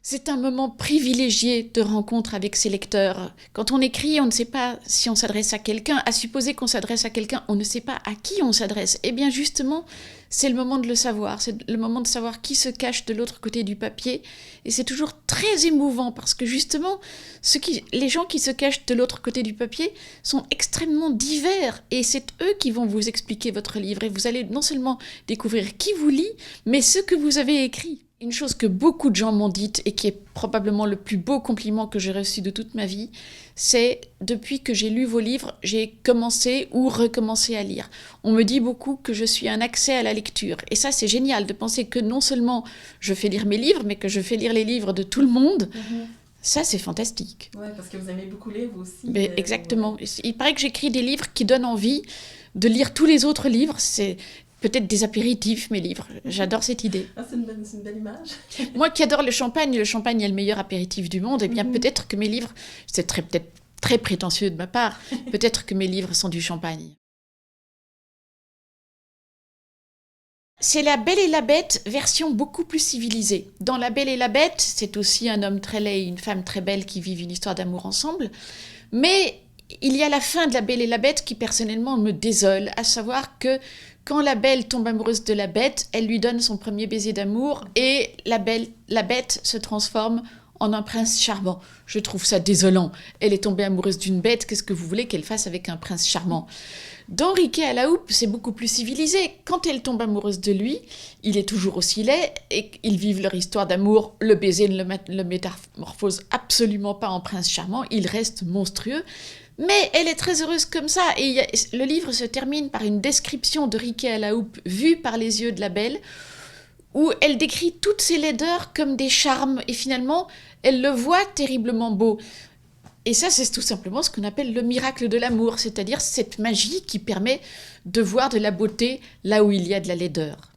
C'est un moment privilégié de rencontre avec ses lecteurs. Quand on écrit, on ne sait pas si on s'adresse à quelqu'un. À supposer qu'on s'adresse à quelqu'un, on ne sait pas à qui on s'adresse. Eh bien justement, c'est le moment de le savoir. C'est le moment de savoir qui se cache de l'autre côté du papier. Et c'est toujours très émouvant parce que justement, les gens qui se cachent de l'autre côté du papier sont extrêmement divers. Et c'est eux qui vont vous expliquer votre livre. Et vous allez non seulement découvrir qui vous lit, mais ce que vous avez écrit. Une chose que beaucoup de gens m'ont dite et qui est probablement le plus beau compliment que j'ai reçu de toute ma vie, c'est depuis que j'ai lu vos livres, j'ai commencé ou recommencé à lire. On me dit beaucoup que je suis un accès à la lecture. Et ça, c'est génial de penser que non seulement je fais lire mes livres, mais que je fais lire les livres de tout le monde. Ça, c'est fantastique. Oui, parce que vous aimez beaucoup lire, vous aussi. Mais exactement. Ouais. Il paraît que j'écris des livres qui donnent envie de lire tous les autres livres. C'est peut-être des apéritifs, mes livres. J'adore cette idée. Ah, c'est une belle image. Moi qui adore le champagne est le meilleur apéritif du monde, eh bien peut-être que mes livres, c'est peut-être très prétentieux de ma part, peut-être que mes livres sont du champagne. C'est La Belle et la Bête, version beaucoup plus civilisée. Dans La Belle et la Bête, c'est aussi un homme très laid et une femme très belle qui vivent une histoire d'amour ensemble, mais il y a la fin de La Belle et la Bête qui personnellement me désole, à savoir que quand la belle tombe amoureuse de la bête, elle lui donne son premier baiser d'amour et la bête se transforme en un prince charmant. Je trouve ça désolant. Elle est tombée amoureuse d'une bête, qu'est-ce que vous voulez qu'elle fasse avec un prince charmant ? Dans Riquet à la houppe, c'est beaucoup plus civilisé. Quand elle tombe amoureuse de lui, il est toujours aussi laid et ils vivent leur histoire d'amour. Le baiser ne le métamorphose absolument pas en prince charmant, il reste monstrueux. Mais elle est très heureuse comme ça, et le livre se termine par une description de Riquet à la houppe vue par les yeux de la belle, où elle décrit toutes ses laideurs comme des charmes, et finalement, elle le voit terriblement beau. Et ça, c'est tout simplement ce qu'on appelle le miracle de l'amour, c'est-à-dire cette magie qui permet de voir de la beauté là où il y a de la laideur.